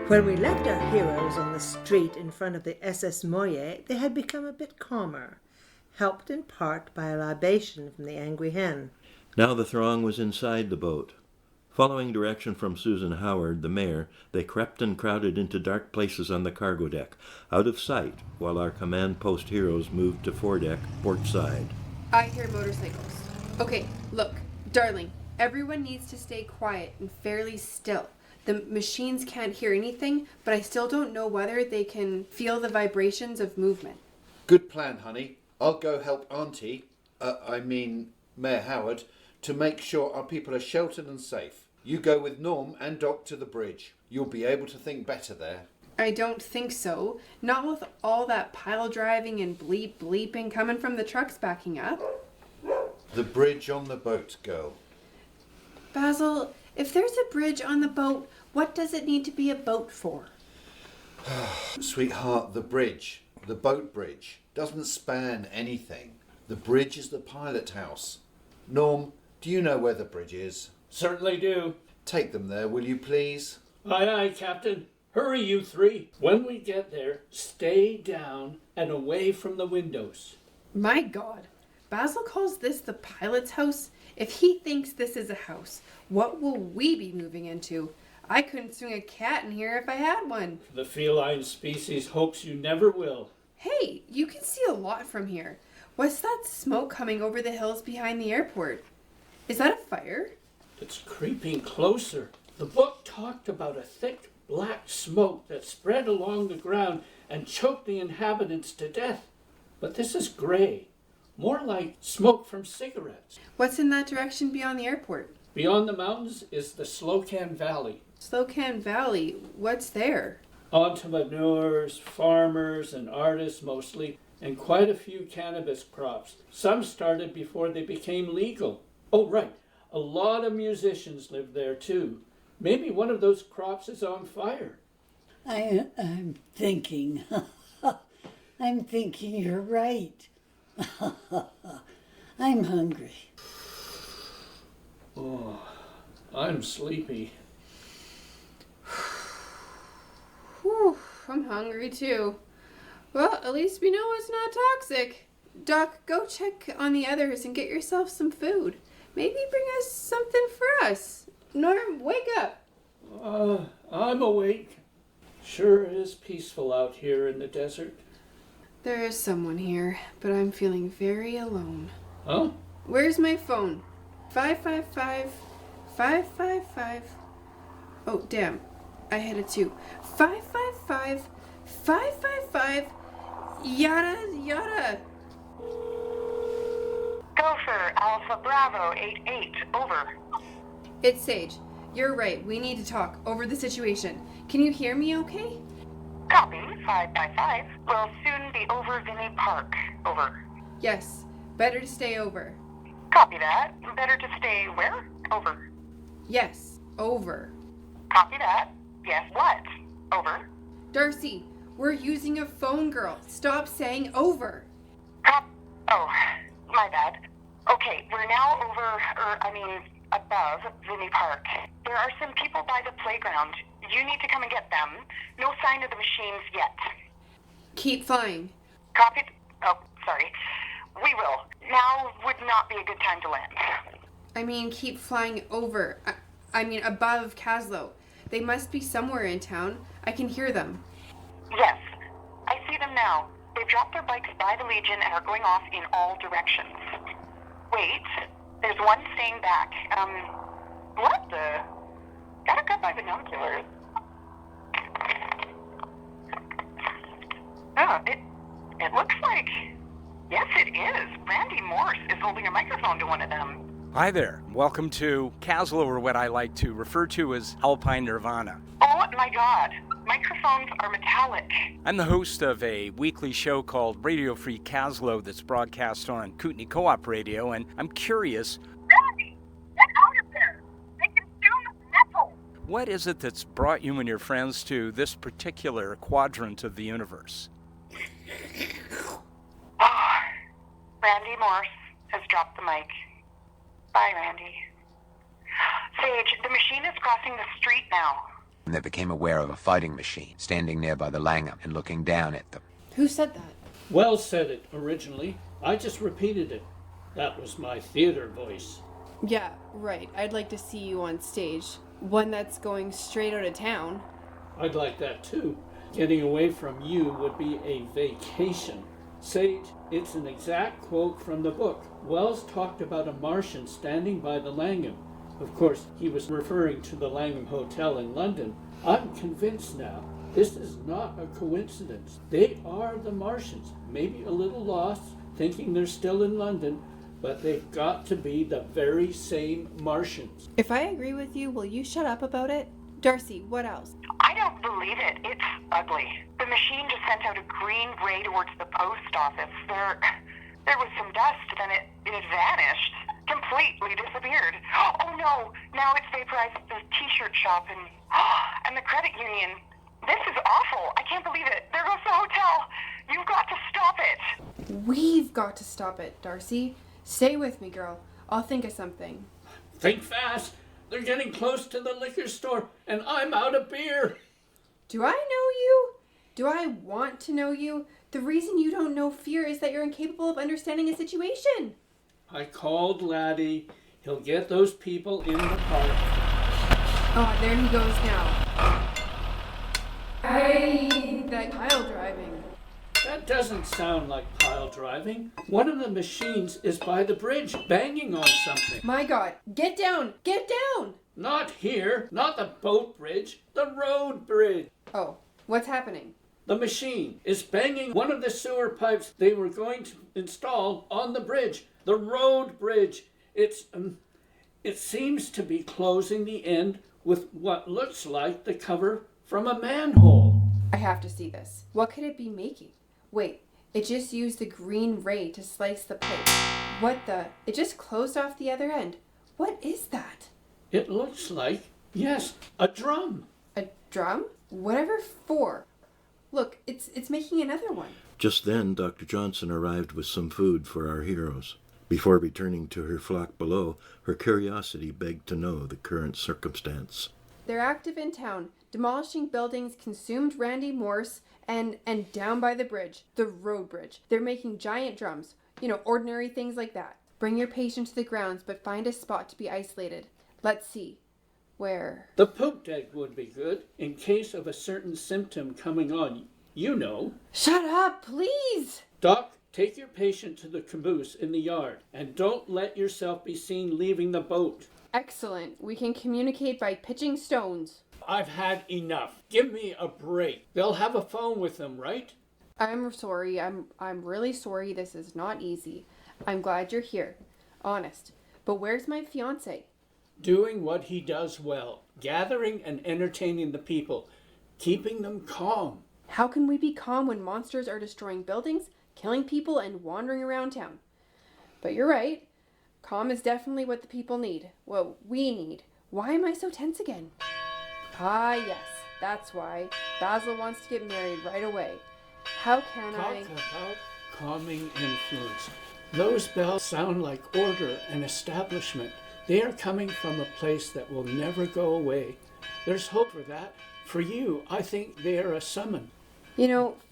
When we left our heroes on the street in front of the SS Moye, they had become a bit calmer, helped in part by a libation from the angry hen. Now the throng was inside the boat. Following direction from Susan Howard, the mayor, they crept and crowded into dark places on the cargo deck, out of sight, while our command post heroes moved to foredeck, port side. I hear motorcycles. Okay, look, darling, everyone needs to stay quiet and fairly still. The machines can't hear anything, but I still don't know whether they can feel the vibrations of movement. Good plan, honey. I'll go help Auntie, Mayor Howard, to make sure our people are sheltered and safe. You go with Norm and Doc to the bridge. You'll be able to think better there. I don't think so. Not with all that pile driving and bleeping coming from the trucks backing up. The bridge on the boat, girl. Basil, if there's a bridge on the boat, what does it need to be a boat for? Sweetheart, the bridge, the boat bridge, doesn't span anything. The bridge is the pilot house. Norm, do you know where the bridge is? Certainly do. Take them there, will you please? Aye, aye, Captain. Hurry, you three. When we get there, stay down and away from the windows. My God, Basil calls this the pilot's house? If he thinks this is a house, what will we be moving into? I couldn't swing a cat in here if I had one. The feline species hopes you never will. Hey, you can see a lot from here. What's that smoke coming over the hills behind the airport? Is that a fire? It's creeping closer. The book talked about a thick black smoke that spread along the ground and choked the inhabitants to death. But this is gray, more like smoke from cigarettes. What's in that direction beyond the airport? Beyond the mountains is the Slocan Valley. Slocan Valley, what's there? Entrepreneurs, farmers, and artists mostly, and quite a few cannabis crops. Some started before they became legal. Oh, right. A lot of musicians live there, too. Maybe one of those crops is on fire. I'm thinking you're right. I'm hungry. Oh, I'm sleepy. Whew, I'm hungry too. Well, at least we know it's not toxic. Doc, go check on the others and get yourself some food. Maybe bring us something for us. Norm, wake up. I'm awake. Sure is peaceful out here in the desert. There is someone here, but I'm feeling very alone. Huh? Where's my phone? 555-555. Oh, damn. I hit a 2. 555-555. Yada, yada. Gopher, Alpha Bravo 88, over. It's Sage. You're right. We need to talk over the situation. Can you hear me okay? Copy, 555. Will soon be over Vinnie Park, over. Yes. Better to stay over. Copy that. Better to stay where? Over. Yes. Over. Copy that. Yes, what? Over. Darcy, we're using a phone, girl. Stop saying over. Oh, my bad. Okay, we're now above Vinnie Park. There are some people by the playground. You need to come and get them. No sign of the machines yet. Keep flying. Copied. Oh, sorry. We will. Now would not be a good time to land. I mean, keep flying over. Above Kaslo. They must be somewhere in town. I can hear them. Yes, I see them now. They've dropped their bikes by the Legion and are going off in all directions. Wait, there's one staying back. What the? Gotta cut my binoculars. Oh, it looks like... Yes, it is. Randy Morse is holding a microphone to one of them. Hi there. Welcome to Kaslo, or what I like to refer to as Alpine Nirvana. Oh my God. Microphones are metallic. I'm the host of a weekly show called Radio Free Kaslo that's broadcast on Kootenai Co-op Radio, and I'm curious... Randy, get out of there. They consume metal. What is it that's brought you and your friends to this particular quadrant of the universe? Randy Morse has dropped the mic. Bye, Randy. Sage, the machine is crossing the street now. And they became aware of a fighting machine standing nearby the Langham and looking down at them. Who said that? Wells said it originally. I just repeated it. That was my theater voice. Yeah, right. I'd like to see you on stage. One that's going straight out of town. I'd like that too. Getting away from you would be a vacation. Sage, it's an exact quote from the book. Wells talked about a Martian standing by the Langham. Of course, he was referring to the Langham Hotel in London. I'm convinced now. This is not a coincidence. They are the Martians. Maybe a little lost, thinking they're still in London, but they've got to be the very same Martians. If I agree with you, will you shut up about it? Darcy, what else? I don't believe it. It's ugly. The machine just sent out a green ray towards the post office. There was some dust, then it vanished. Completely disappeared. Oh no, now it's vaporized the t-shirt shop and the credit union. This is awful. I can't believe it. There goes the hotel. You've got to stop it. We've got to stop it, Darcy. Stay with me, girl. I'll think of something. Think fast. They're getting close to the liquor store, and I'm out of beer. Do I know you? Do I want to know you? The reason you don't know fear is that you're incapable of understanding a situation. I called Laddie. He'll get those people in the park. Oh, there he goes now. Hey, that pile driving. That doesn't sound like pile driving. One of the machines is by the bridge, banging on something. My God, get down! Get down! Not here, not the boat bridge, the road bridge. Oh, what's happening? The machine is banging one of the sewer pipes they were going to install on the bridge, the road bridge. It seems to be closing the end with what looks like the cover from a manhole. I have to see this. What could it be making? Wait, it just used the green ray to slice the pipe. What the? It just closed off the other end. What is that? It looks like, yes, a drum. A drum? Whatever for. Look, it's making another one. Just then, Dr. Johnson arrived with some food for our heroes. Before returning to her flock below, her curiosity begged to know the current circumstance. They're active in town, demolishing buildings, consumed Randy Morse, and down by the bridge, the road bridge. They're making giant drums, ordinary things like that. Bring your patient to the grounds, but find a spot to be isolated. Let's see. Where? The poop deck would be good in case of a certain symptom coming on. You know. Shut up, please! Doc, take your patient to the caboose in the yard, and don't let yourself be seen leaving the boat. Excellent. We can communicate by pitching stones. I've had enough. Give me a break. They'll have a phone with them, right? I'm sorry. I'm really sorry. This is not easy. I'm glad you're here. Honest. But where's my fiancé? Doing what he does well. Gathering and entertaining the people. Keeping them calm. How can we be calm when monsters are destroying buildings, killing people, and wandering around town? But you're right. Calm is definitely what the people need. What we need. Why am I so tense again? Ah, yes. That's why. Basil wants to get married right away. How can I... Talk about calming influence. Those bells sound like order and establishment. They are coming from a place that will never go away. There's hope for that. For you, I think they are a summon.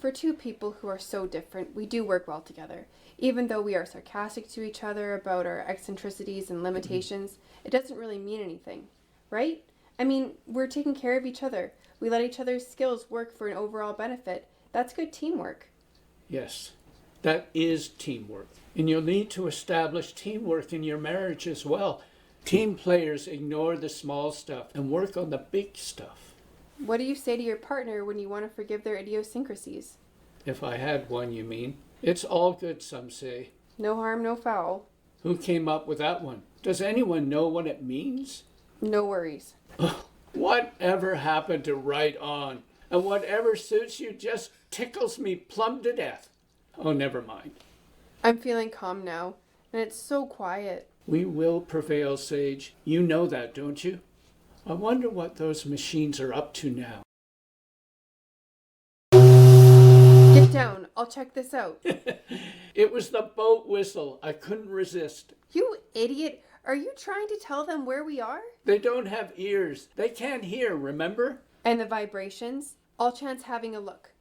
For two people who are so different, we do work well together. Even though we are sarcastic to each other about our eccentricities and limitations, it doesn't really mean anything, right? I mean, we're taking care of each other. We let each other's skills work for an overall benefit. That's good teamwork. Yes, that is teamwork. And you'll need to establish teamwork in your marriage as well. Team players ignore the small stuff and work on the big stuff. What do you say to your partner when you want to forgive their idiosyncrasies? If I had one, you mean? It's all good, some say. No harm, no foul. Who came up with that one? Does anyone know what it means? No worries. Whatever happened to right on? And whatever suits you just tickles me plumb to death. Oh, never mind. I'm feeling calm now, and it's so quiet. We will prevail, Sage. You know that, don't you? I wonder what those machines are up to now. Get down. I'll check this out. It was the boat whistle. I couldn't resist. You idiot. Are you trying to tell them where we are? They don't have ears. They can't hear, remember? And the vibrations? I'll chance having a look.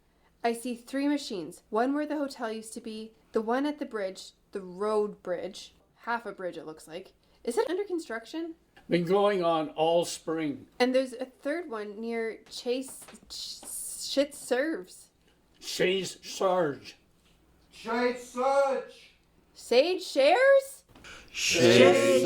I see 3 machines. One where the hotel used to be, the one at the bridge, the road bridge. Half a bridge it looks like. Is it under construction? Been going on all spring. And there's a third one near Shit Serves. Shays Sarge. Shade Surge! Sage Shares? Shares.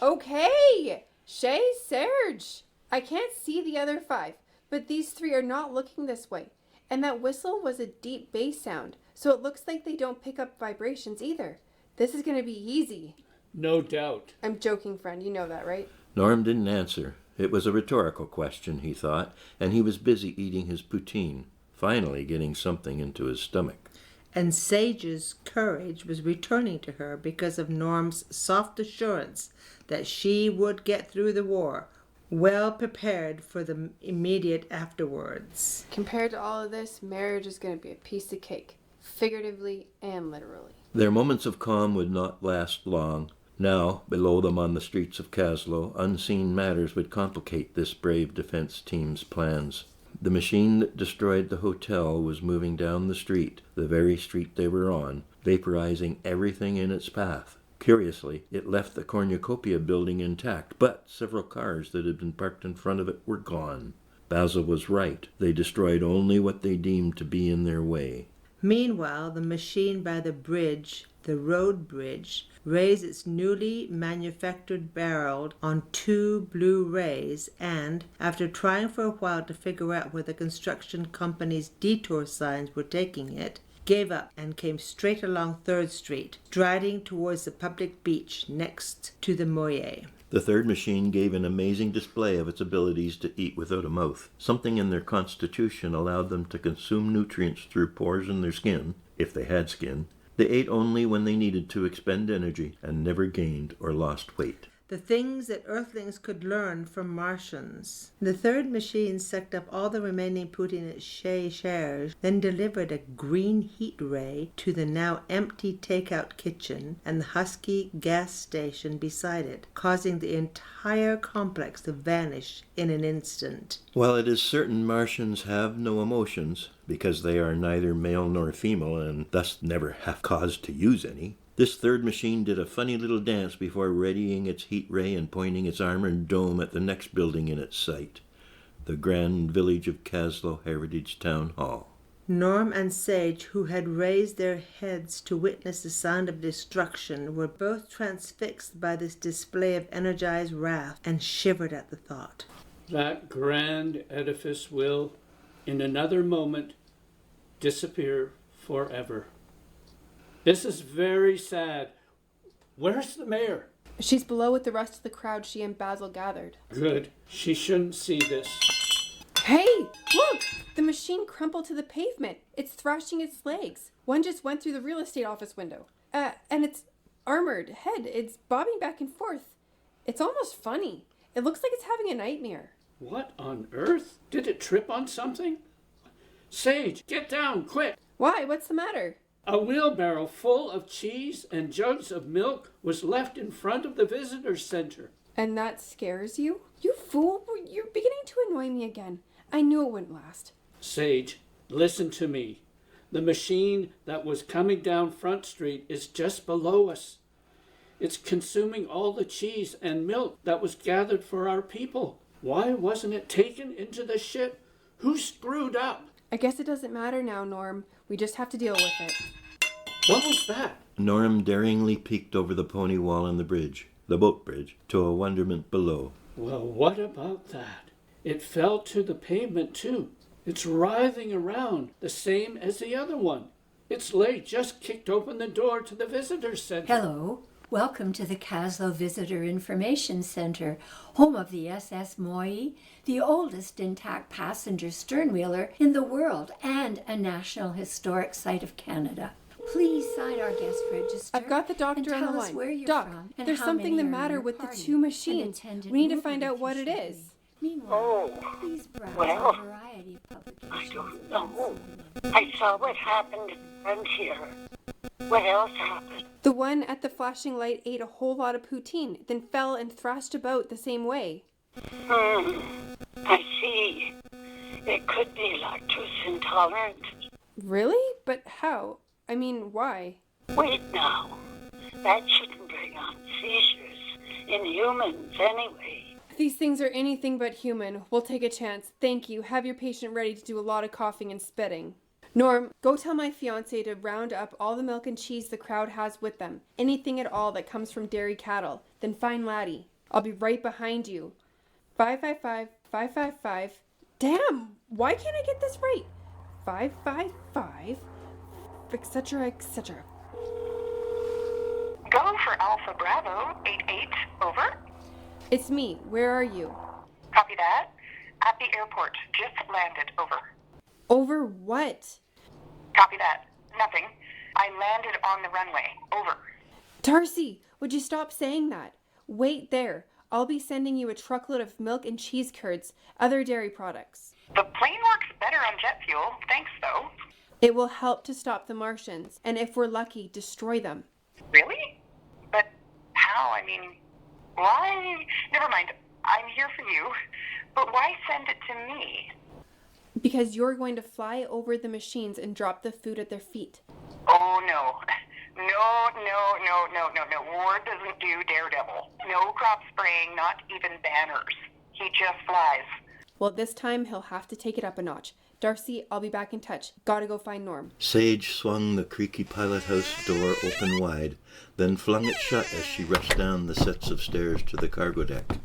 Okay! Shay Serge. I can't see the other 5, but these 3 are not looking this way. And that whistle was a deep bass sound, so it looks like they don't pick up vibrations either. This is going to be easy. No doubt. I'm joking, friend. You know that, right? Norm didn't answer. It was a rhetorical question, he thought, and he was busy eating his poutine, finally getting something into his stomach. And Sage's courage was returning to her because of Norm's soft assurance that she would get through the war, well prepared for the immediate afterwards. Compared to all of this, marriage is going to be a piece of cake, figuratively and literally. Their moments of calm would not last long. Now, below them on the streets of Kaslo, unseen matters would complicate this brave defense team's plans. The machine that destroyed the hotel was moving down the street, the very street they were on, vaporizing everything in its path. Curiously, it left the cornucopia building intact, but several cars that had been parked in front of it were gone. Basil was right. They destroyed only what they deemed to be in their way. Meanwhile, the machine by the bridge, the road bridge, raised its newly manufactured barrel on 2 blue rays and, after trying for a while to figure out where the construction company's detour signs were taking it, gave up and came straight along 3rd Street, striding towards the public beach next to the Moyer. The third machine gave an amazing display of its abilities to eat without a mouth. Something in their constitution allowed them to consume nutrients through pores in their skin, if they had skin. They ate only when they needed to expend energy and never gained or lost weight. The things that Earthlings could learn from Martians. The third machine sucked up all the remaining poutine at Chez Cherche, then delivered a green heat ray to the now empty takeout kitchen and the husky gas station beside it, causing the entire complex to vanish in an instant. While it is certain Martians have no emotions, because they are neither male nor female and thus never have cause to use any, this third machine did a funny little dance before readying its heat ray and pointing its armored dome at the next building in its sight, the grand village of Kaslo Heritage Town Hall. Norm and Sage, who had raised their heads to witness the sound of destruction, were both transfixed by this display of energized wrath and shivered at the thought. That grand edifice will, in another moment, disappear forever. This is very sad. Where's the mayor? She's below with the rest of the crowd she and Basil gathered. Good. She shouldn't see this. Hey, look! The machine crumpled to the pavement. It's thrashing its legs. One just went through the real estate office window. And its armored head, it's bobbing back and forth. It's almost funny. It looks like it's having a nightmare. What on earth? Did it trip on something? Sage, get down, quick! Why? What's the matter? A wheelbarrow full of cheese and jugs of milk was left in front of the visitor center. And that scares you? You fool! You're beginning to annoy me again. I knew it wouldn't last. Sage, listen to me. The machine that was coming down Front Street is just below us. It's consuming all the cheese and milk that was gathered for our people. Why wasn't it taken into the ship? Who screwed up? I guess it doesn't matter now, Norm. We just have to deal with it. What was that? Norm daringly peeked over the pony wall on the bridge, the boat bridge, to a wonderment below. Well, what about that? It fell to the pavement, too. It's writhing around, the same as the other one. Its leg just kicked open the door to the visitor center. Hello. Welcome to the Kaslo Visitor Information Center, home of the SS Moy, the oldest intact passenger sternwheeler in the world and a National Historic Site of Canada. Please sign our guest register. I've got the doctor on the line. Where you're Doc, from there's how something the many are in matter your with the party. 2 machines. Unintended We need to movement find out if what you it should is. be. Meanwhile, please browse well, a variety of publications. I don't know. I saw what happened around here. What else happened? The one at the flashing light ate a whole lot of poutine, then fell and thrashed about the same way. I see. It could be lactose intolerant. Really? But how? I mean, why? Wait now. That shouldn't bring on seizures in humans anyway. These things are anything but human. We'll take a chance. Thank you. Have your patient ready to do a lot of coughing and spitting. Norm, go tell my fiancé to round up all the milk and cheese the crowd has with them. Anything at all that comes from dairy cattle. Then find Laddie. I'll be right behind you. 555, 555. Damn! Why can't I get this right? 555, etc., etc. Go for Alpha Bravo 88, over. It's me. Where are you? Copy that. At the airport, just landed, over. Over what? Copy that. Nothing. I landed on the runway, over. Darcy, would you stop saying that? Wait there. I'll be sending you a truckload of milk and cheese curds, other dairy products. The plane works better on jet fuel, thanks though. It will help to stop the Martians, and if we're lucky, destroy them. Really? But how? I mean, why? Never mind. I'm here for you. But why send it to me? Because you're going to fly over the machines and drop the food at their feet. Oh, no. No. Ward doesn't do Daredevil. No crop spraying, not even banners. He just flies. Well, this time he'll have to take it up a notch. Darcy, I'll be back in touch. Gotta go find Norm. Sage swung the creaky pilot house door open wide, then flung it shut as she rushed down the sets of stairs to the cargo deck.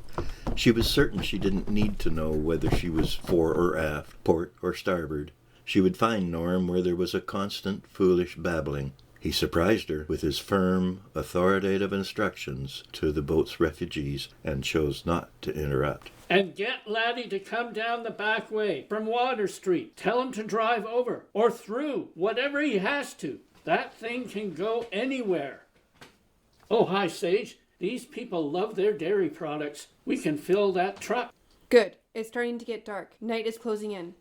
She was certain she didn't need to know whether she was fore or aft, port or starboard. She would find Norm where there was a constant, foolish babbling. He surprised her with his firm, authoritative instructions to the boat's refugees and chose not to interrupt. And get Laddie to come down the back way from Water Street. Tell him to drive over or through, whatever he has to. That thing can go anywhere. Oh, hi, Sage. These people love their dairy products. We can fill that truck. Good. It's starting to get dark. Night is closing in.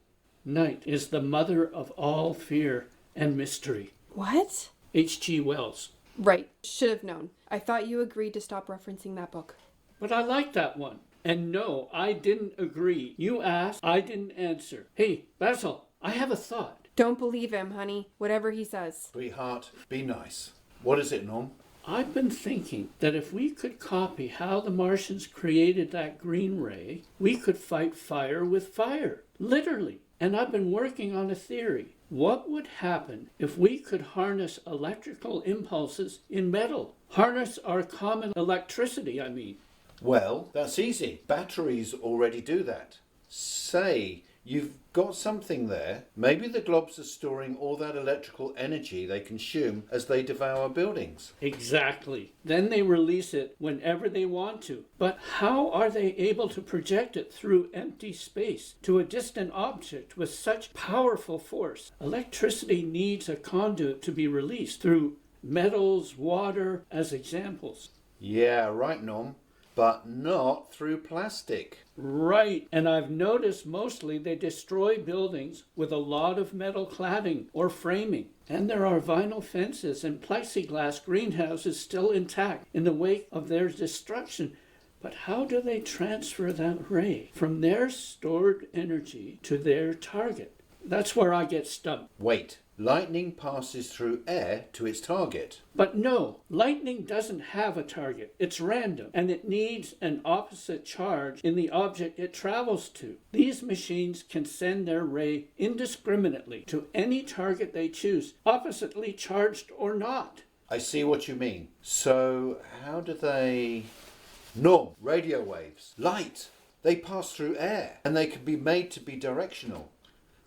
Night is the mother of all fear and mystery. What? H.G. Wells. Right. Should have known. I thought you agreed to stop referencing that book. But I like that one. And no, I didn't agree. You asked, I didn't answer. Hey, Basil, I have a thought. Don't believe him, honey. Whatever he says. Sweetheart, be nice. What is it, Norm? I've been thinking that if we could copy how the Martians created that green ray, we could fight fire with fire. Literally. And I've been working on a theory. What would happen if we could harness electrical impulses in metal? Harness our common electricity, I mean. Well, that's easy. Batteries already do that. Say, you've got something there. Maybe the globs are storing all that electrical energy they consume as they devour buildings. Exactly. Then they release it whenever they want to. But how are they able to project it through empty space to a distant object with such powerful force? Electricity needs a conduit to be released through metals, water, as examples. Yeah, right, Norm. But not through plastic. Right, and I've noticed mostly they destroy buildings with a lot of metal cladding or framing. And there are vinyl fences and plexiglass greenhouses still intact in the wake of their destruction. But how do they transfer that ray from their stored energy to their target? That's where I get stumped. Wait, lightning passes through air to its target. But no, lightning doesn't have a target. It's random, and it needs an opposite charge in the object it travels to. These machines can send their ray indiscriminately to any target they choose, oppositely charged or not. I see what you mean. So, how do they... Norm, radio waves, light. They pass through air, and they can be made to be directional.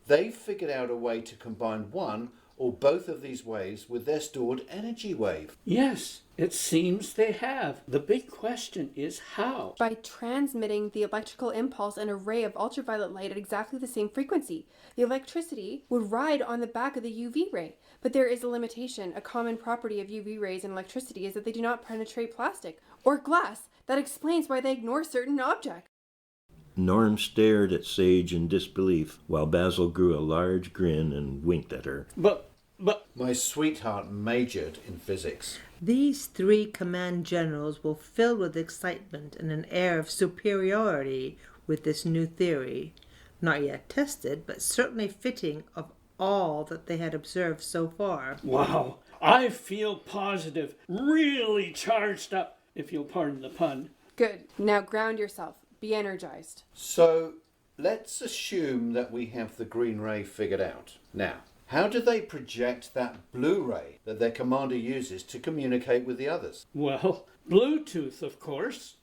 They've figured out a way to combine one or both of these waves with their stored energy wave. Yes, it seems they have. The big question is how? By transmitting the electrical impulse and a ray of ultraviolet light at exactly the same frequency. The electricity would ride on the back of the UV ray. But there is a limitation. A common property of UV rays and electricity is that they do not penetrate plastic or glass. That explains why they ignore certain objects. Norm stared at Sage in disbelief, while Basil grew a large grin and winked at her. But... My sweetheart majored in physics. These 3 command generals were filled with excitement and an air of superiority with this new theory, not yet tested, but certainly fitting of all that they had observed so far. Wow, I feel positive, really charged up, if you'll pardon the pun. Good. Now ground yourself. Be energized. So let's assume that we have the green ray figured out. Now, how do they project that blue ray that their commander uses to communicate with the others? Well, Bluetooth, of course.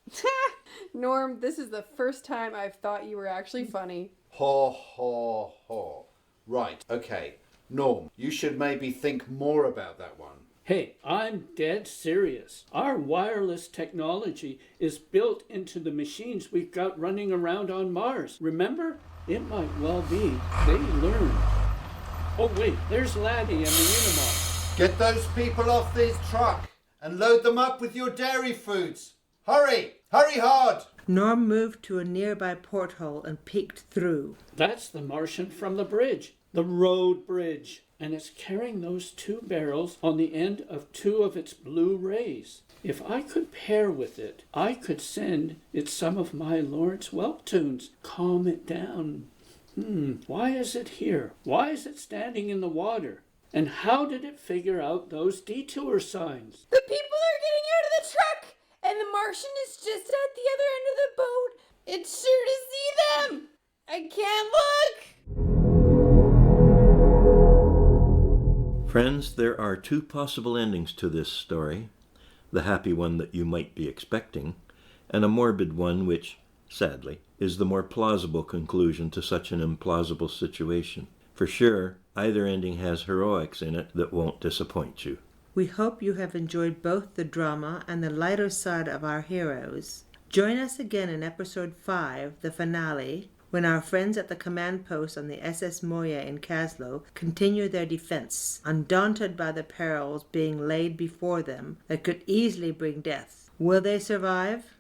Norm, this is the first time I've thought you were actually funny. Ho, ho, ho. Right, okay. Norm, you should maybe think more about that one. Hey, I'm dead serious. Our wireless technology is built into the machines we've got running around on Mars. Remember? It might well be they learned. Oh wait, there's Laddie and the Unimog. Get those people off this truck and load them up with your dairy foods. Hurry! Hurry hard! Norm moved to a nearby porthole and peeked through. That's the Martian from the bridge, the road bridge. And it's carrying those 2 barrels on the end of 2 of its blue rays. If I could pair with it, I could send it some of my Lawrence Welk tunes. Calm it down. Why is it here? Why is it standing in the water? And how did it figure out those detour signs? The people are getting out of the truck, and the Martian is just at the other end of the boat. It's sure to see them. I can't look. Friends, there are 2 possible endings to this story. The happy one that you might be expecting, and a morbid one which, sadly, is the more plausible conclusion to such an implausible situation. For sure, either ending has heroics in it that won't disappoint you. We hope you have enjoyed both the drama and the lighter side of our heroes. Join us again in episode 5, the finale, when our friends at the command post on the SS Moya in Kaslo continue their defense, undaunted by the perils being laid before them that could easily bring death. Will they survive?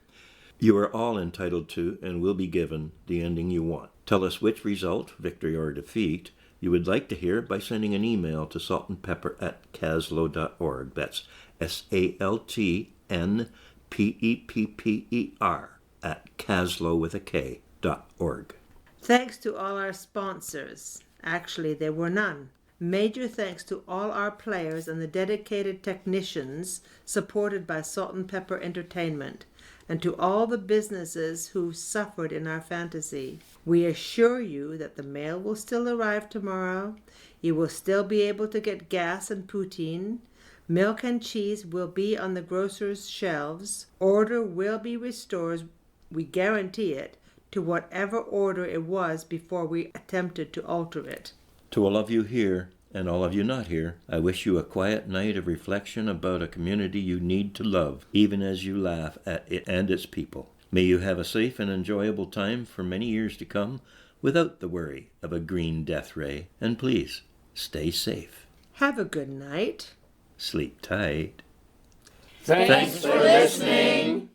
You are all entitled to and will be given the ending you want. Tell us which result, victory or defeat, you would like to hear by sending an email to saltandpepper@kaslo.org. That's SALTNPEPPER@kaslo.org. Thanks to all our sponsors. Actually, there were none. Major thanks to all our players and the dedicated technicians supported by Salt and Pepper Entertainment, and to all the businesses who suffered in our fantasy. We assure you that the mail will still arrive tomorrow. You will still be able to get gas and poutine. Milk and cheese will be on the grocer's shelves. Order will be restored, we guarantee it, to whatever order it was before we attempted to alter it. To all of you here and all of you not here, I wish you a quiet night of reflection about a community you need to love, even as you laugh at it and its people. May you have a safe and enjoyable time for many years to come without the worry of a green death ray. And please, stay safe. Have a good night. Sleep tight. Thanks for listening.